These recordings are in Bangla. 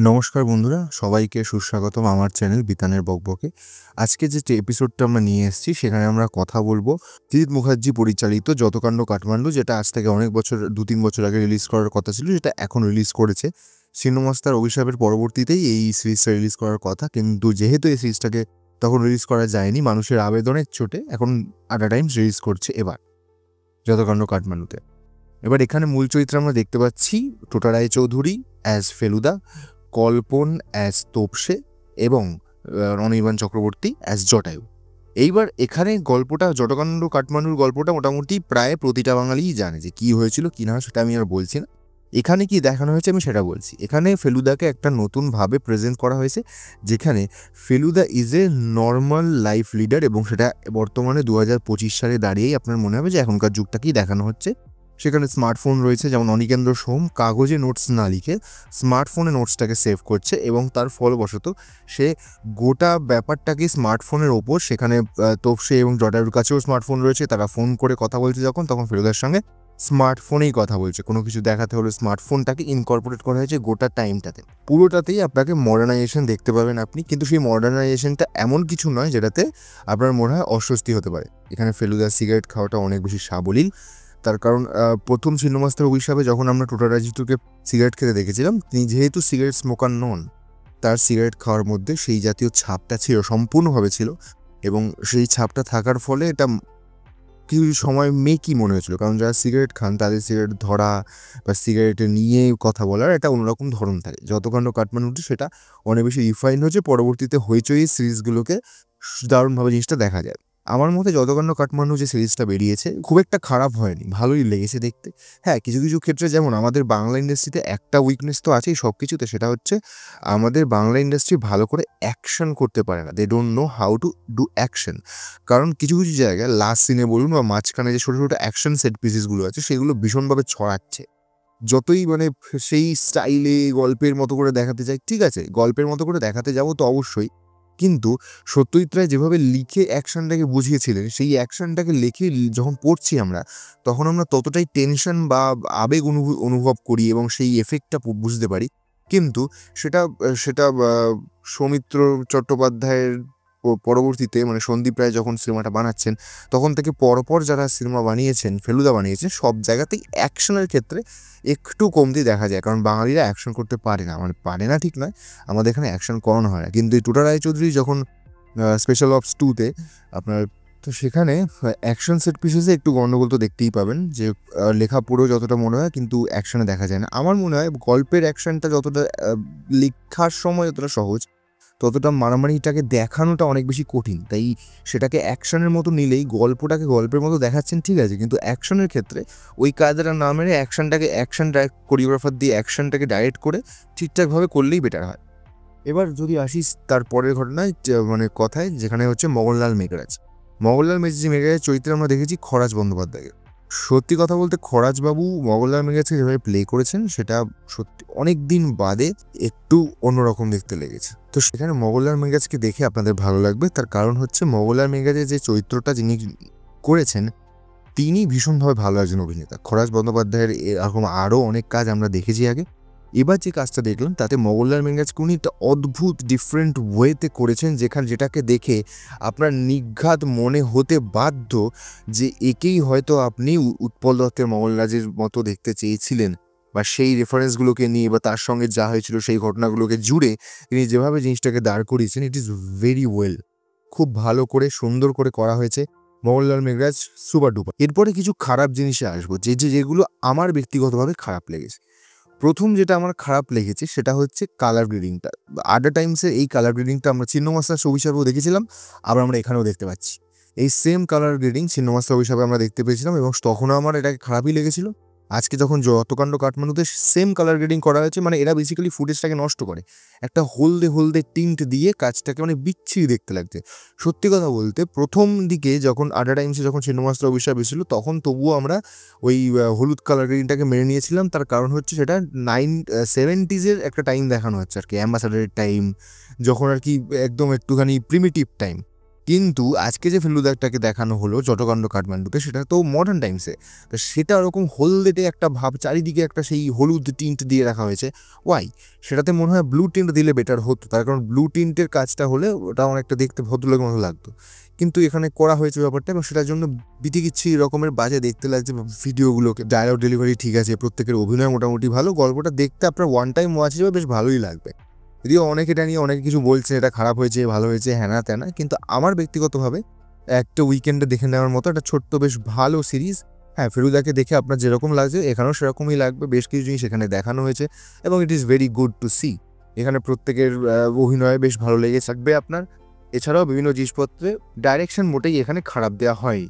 নমস্কার বন্ধুরা, সবাইকে সুস্বাগতম আমার চ্যানেল বিতানের বকবকে। আজকে যে এপিসোডটা আমরা নিয়ে এসেছি সেখানে আমরা কথা বলবো দিলীপ মুখার্জি পরিচালিত যতকাণ্ড কাঠমান্ডু, যেটা আজ থেকে অনেক বছর 2-3 বছর আগে রিলিজ করার কথা ছিল, যেটা এখন রিলিজ করেছে। সিনেমাস্টার অভিশাপের পরবর্তীতেই এই সিরিজটা রিলিজ করার কথা, কিন্তু যেহেতু এই সিরিজটাকে তখন রিলিজ করা যায়নি মানুষের আবেদনের চোটে, এখন আট টাইমস রিলিজ করছে এবার যতকাণ্ড কাঠমান্ডুতে। এবার এখানে মূল চরিত্রে আমরা দেখতে পাচ্ছি টোটা রায়চৌধুরী অ্যাজ ফেলুদা, কল্পন অ্যাজ তোপসে এবং অনির্বাণ চক্রবর্তী অ্যাজ জটায়ু। এইবার এখানে গল্পটা, যতকাণ্ড কাঠমান্ডুর গল্পটা মোটামুটি প্রায় প্রতিটা বাঙালিই জানে যে কী হয়েছিল কী না, সেটা আমি আর বলছি না। এখানে কি দেখানো হয়েছে আমি সেটা বলছি। এখানে ফেলুদাকে একটা নতুনভাবে প্রেজেন্ট করা হয়েছে, যেখানে Feluda is a normal life leader, এবং সেটা বর্তমানে 2025 সালে দাঁড়িয়েই আপনার মনে হবে যে এখনকার যুগটাকেই দেখানো হচ্ছে। সেখানে স্মার্টফোন রয়েছে, যেমন অনিকেন্দ্র সোম কাগজে নোটস না লিখে স্মার্টফোনে নোটসটাকে সেভ করছে, এবং তার ফলবশত সে গোটা ব্যাপারটাকে স্মার্টফোনের ওপর, সেখানে তোপসে এবং জটায়ুর কাছেও স্মার্টফোন রয়েছে, তারা ফোন করে কথা বলছে যখন, তখন ফেলুদার সঙ্গে স্মার্টফোনেই কথা বলছে। কোনো কিছু দেখাতে হলে স্মার্টফোনটাকে ইনকর্পোরেট করা হয়েছে গোটা টাইমটাতে। পুরোটাতেই আপনাকে মডার্নাইজেশন দেখতে পাবেন আপনি, কিন্তু সেই মডার্নাইজেশনটা এমন কিছু নয় যেটাতে আপনার মনে হয় অস্বস্তি হতে পারে। এখানে ফেলুদার সিগারেট খাওয়াটা অনেক বেশি সাবলীল, তার কারণ প্রথম সিনেমাস্টার অভিশাপে যখন আমরা টোটা রায়চৌধুরীকে সিগারেট খেতে দেখেছিলাম, তিনি যেহেতু সিগারেট স্মোকার নন, তার সিগারেট খাওয়ার মধ্যে সেই জাতীয় ছাপটা ছিল, সম্পূর্ণভাবে ছিল, এবং সেই ছাপটা থাকার ফলে এটা কিছু সময় মেকি মনে হয়েছিল। কারণ যারা সিগারেট খান তাদের সিগারেট ধরা বা সিগারেট নিয়ে কথা বলার একটা অন্যরকম ধরন থাকে। যতকাণ্ড কাঠমান্ডুতে সেটা অনেক বেশি রিফাইন হয়েছে, পরবর্তীতে হইচই সিরিজগুলোকে দারুণভাবে জিনিসটা দেখা যায়। আমার মতে যতকাণ্ড কাঠমান্ডু যে সিরিজটা বেরিয়েছে খুব একটা খারাপ হয়নি, ভালোই লেগেছে দেখতে। হ্যাঁ, কিছু কিছু ক্ষেত্রে, যেমন আমাদের বাংলা ইন্ডাস্ট্রিতে একটা উইকনেস তো আছেই সব কিছুতে, সেটা হচ্ছে আমাদের বাংলা ইন্ডাস্ট্রি ভালো করে অ্যাকশন করতে পারে না। They don't know how to do action. কারণ কিছু কিছু জায়গায় লাস্ট সিনে বলুন বা মাঝখানে যে ছোটো ছোটো অ্যাকশন সেট পিসেসগুলো আছে সেগুলো ভীষণভাবে ছড়াচ্ছে। যতই সেই স্টাইলে গল্পের মতো করে দেখাতে চাই, ঠিক আছে, গল্পের মতো করে দেখাতে যাবো তো অবশ্যই, কিন্তু সত্যজিৎ রায় যেভাবে লিখে অ্যাকশনটাকে বুঝিয়েছিলেন, সেই অ্যাকশনটাকে লিখে যখন পড়ছি আমরা, তখন আমরা ততটাই টেনশন বা আবেগ অনুভব করি এবং সেই এফেক্টটা বুঝতে পারি। কিন্তু সেটা সেটা সৌমিত্র চট্টোপাধ্যায়ের পরবর্তীতে, মানে সন্দীপ রায় যখন সিনেমাটা বানাচ্ছেন, তখন থেকে পরপর যারা সিনেমা বানিয়েছেন, ফেলুদা বানিয়েছেন, সব জায়গাতেই অ্যাকশনের ক্ষেত্রে একটু কমতি দেখা যায়। কারণ বাঙালিরা অ্যাকশন করতে পারে না, মানে পারে না ঠিক নয়, আমাদের এখানে অ্যাকশন করানো হয় না। কিন্তু এই টোটা রায়চৌধুরী যখন স্পেশাল অপস 2-তে আপনার, তো সেখানে অ্যাকশন সেট পিসেসে একটু গণ্ডগোল তো দেখতেই পাবেন, যে লেখা পুরো যতটা মনে হয় কিন্তু অ্যাকশনে দেখা যায় না। আমার মনে হয় গল্পের অ্যাকশনটা যতটা লেখার সময় যতটা সহজ, ততটা মারামারিটাকে দেখানোটা অনেক বেশি কঠিন। তাই সেটাকে অ্যাকশনের মতো নিলেই গল্পটাকে গল্পের মতো দেখাচ্ছেন, ঠিক আছে, কিন্তু অ্যাকশনের ক্ষেত্রে ওই কাজটা না মেরে অ্যাকশন কোরিওগ্রাফার দিয়ে অ্যাকশনটাকে ডাইরেক্ট করে ঠিকঠাকভাবে করলেই বেটার হয়। এবার যদি আসিস তার পরের ঘটনায়, মানে কথায়, যেখানে হচ্ছে মগনলাল মেঘরাজ। মগনলাল মেঘরাজের চরিত্রে আমরা দেখেছি খরাজ বন্দ্যোপাধ্যায়কে। সত্যি কথা বলতে খরাজবাবু মগনলাল মেঘরাজকে যেভাবে প্লে করেছেন, সেটা সত্যি অনেক দিন বাদে একটু অন্যরকম দেখতে লেগেছে। তো সেখানে মগনলাল মেঘরাজকে দেখে আপনাদের ভালো লাগবে, তার কারণ হচ্ছে মগনলাল মেঘরাজের যে চরিত্রটা যিনি করেছেন, তিনি ভীষণভাবে ভালো একজন অভিনেতা। খরাজ বন্দ্যোপাধ্যায়ের এরকম আরও অনেক কাজ আমরা দেখেছি আগে। এবার যে কাজটা দেখলাম তাতে মগনলাল মেঘরাজকে উনি একটা অদ্ভুত ডিফারেন্ট ওয়েতে করেছেন, যেটাকে দেখে আপনার নিঘাত মনে হতে বাধ্য যে একেই হয়তো আপনি উৎপল দত্তের মগনরাজের মতো দেখতে চেয়েছিলেন, বা সেই রেফারেন্সগুলোকে নিয়ে বা তার সঙ্গে যা হয়েছিল সেই ঘটনাগুলোকে জুড়ে তিনি যেভাবে জিনিসটাকে দাঁড় করিয়েছেন, ইট ইজ ভেরি ওয়েল। খুব ভালো করে সুন্দর করে করা হয়েছে। Maganlal Meghraj super duper. এরপরে কিছু খারাপ জিনিসে আসবো, যেগুলো আমার ব্যক্তিগতভাবে খারাপ লেগেছে। প্রথম যেটা আমার খারাপ লেগেছে সেটা হচ্ছে কালার গ্রেডিংটা। আডার টাইমসের এই কালার গ্রেডিংটা আমরা ছিন্নমস্তার অভিশাপেও দেখেছিলাম, আবার আমরা এখানেও দেখতে পাচ্ছি। এই সেম কালার গ্রেডিং ছিন্নমস্তার অভিশাপে আমরা দেখতে পেয়েছিলাম, এবং তখনও আমার এটাকে খারাপই লেগেছিল। আজকে যখন যতকাণ্ড কাঠমান্ডুতে সেম কালার গ্রেডিং করা হয়েছে, মানে এরা বেসিক্যালি ফুটেজটাকে নষ্ট করে, একটা হলদে হলদে টিন্ট দিয়ে কাজটাকে মানে বিচ্ছিরি দেখতে লাগছে। সত্যি কথা বলতে প্রথম দিকে যখন আডার টাইমসে যখন ছিন্নমস্তার অভিশাপ এসেছিল, তখন তবুও আমরা ওই হলুদ কালার গ্রেডিংটাকে মেনে নিয়েছিলাম। তার কারণ হচ্ছে সেটা 70s একটা টাইম দেখানো হচ্ছে আর কি, অ্যাম্বাসাডারের টাইম, যখন আর কি একদম একটুখানি প্রিমিটিভ টাইম। কিন্তু আজকে যে ফেলুদাটাকে দেখানো হলো যতকাণ্ড কাঠমান্ডুতে, সেটা তো মডার্ন টাইমসে। তো সেটা ওরকম হলদেটে একটা ভাব, চারিদিকে একটা সেই হলুদ টিন্ট দিয়ে রাখা হয়েছে। ওয়াই? সেটাতে মনে হয় ব্লু টিন্ট দিলে বেটার হতো, তার কারণ ব্লু টিন্টের কাজটা হলে ওটা অনেকটা দেখতে ভদ্রলোকের মতো লাগতো। কিন্তু এখানে করা হয়েছে ব্যাপারটা, এবং সেটার জন্য বিতিকিচ্ছি রকমের বাজে দেখতে লাগছে ভিডিওগুলোকে। ডায়লগ ডেলিভারি ঠিক আছে, প্রত্যেকের অভিনয় মোটামুটি ভালো, গল্পটা দেখতে আপনার ওয়ান টাইম ওয়াচ হিসেবে বেশ ভালোই লাগবে। যদিও অনেকে এটা নিয়ে অনেক কিছু বলছে, এটা খারাপ হয়েছে, ভালো হয়েছে, হ্যানা ত্যানা, কিন্তু আমার ব্যক্তিগতভাবে একটা উইকেন্ডে দেখে নেওয়ার মতো একটা ছোট্ট বেশ ভালো সিরিজ। হ্যাঁ, ফেলুদাকে দেখে আপনার যেরকম লাগছে এখানেও সেরকমই লাগবে, বেশ কিছু জিনিস এখানে দেখানো হয়েছে এবং it is very good to see. এখানে প্রত্যেকের অভিনয় বেশ ভালো লেগে থাকবে আপনার। এছাড়াও বিভিন্ন জিনিসপত্রে ডাইরেকশন মোটেই এখানে খারাপ দেওয়া হয়,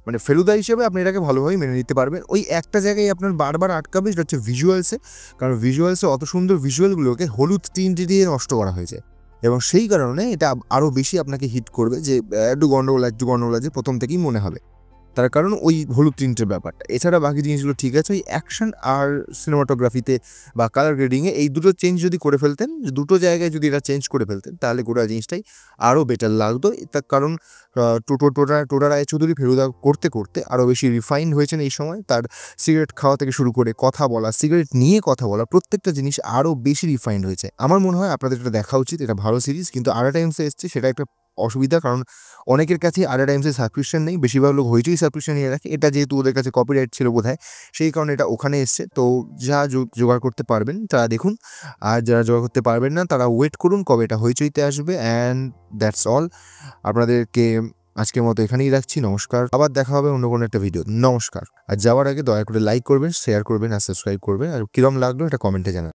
মানে ফেলুদা হিসেবে আপনি এটাকে ভালোভাবেই মেনে নিতে পারবেন। ওই একটা জায়গায় আপনার বারবার আটকাবে, সেটা হচ্ছে ভিজুয়ালসে। কারণ ভিজুয়ালসে অত সুন্দর ভিজুয়ালগুলোকে হলুদ টিন্ট দিয়ে নষ্ট করা হয়েছে, এবং সেই কারণে এটা আরও বেশি আপনাকে হিট করবে, যে একটু গন্ডগোল আছে প্রথম থেকেই মনে হবে, তার কারণ ওই হলুদ টিন্টের ব্যাপারটা। এছাড়া বাকি জিনিসগুলো ঠিক আছে, ওই অ্যাকশন আর সিনেমাটোগ্রাফিতে বা কালার গ্রেডিংয়ে এই দুটো চেঞ্জ যদি করে ফেলতেন, দুটো জায়গায় যদি এটা চেঞ্জ করে ফেলতেন, তাহলে গোটা জিনিসটাই আরও বেটার লাগতো। তার কারণ টোটা রায়চৌধুরী ফেলুদা করতে করতে আরও বেশি রিফাইন্ড হয়েছেন এই সময়। তার সিগারেট খাওয়া থেকে শুরু করে কথা বলা, সিগারেট নিয়ে কথা বলা, প্রত্যেকটা জিনিস আরও বেশি রিফাইন্ড হয়েছে। আমার মনে হয় আপনাদের এটা দেখা উচিত, এটা ভালো সিরিজ। কিন্তু আডা টাইমসে এসছে, সেটা একটা অসুবিধা, কারণ অনেকের কাছে আডা টাইমসের সাবস্ক্রিপশন নেই, বেশিরভাগ লোক হইচই সাবস্ক্রিপশন নিয়ে রাখে। এটা যেহেতু ওদের কাছে কপিরাইট ছিল বোধহয়, সেই কারণে এটা ওখানে এসছে। তো যা জোগাড় করতে পারবেন তারা দেখুন, আর যারা জোগাড় করতে পারবেন না তারা ওয়েট করুন কবে এটা হইচইতে আসবে। And that's all. আপনাদেরকে আজকের মতো এখানেই রাখছি। নমস্কার, আবার দেখা হবে অন্য কোনো একটা ভিডিও। নমস্কার। আর যাওয়ার আগে দয়া করে লাইক করবেন, শেয়ার করবেন আর সাবস্ক্রাইব করবেন, আর কিরম লাগলো এটা কমেন্টে জানান।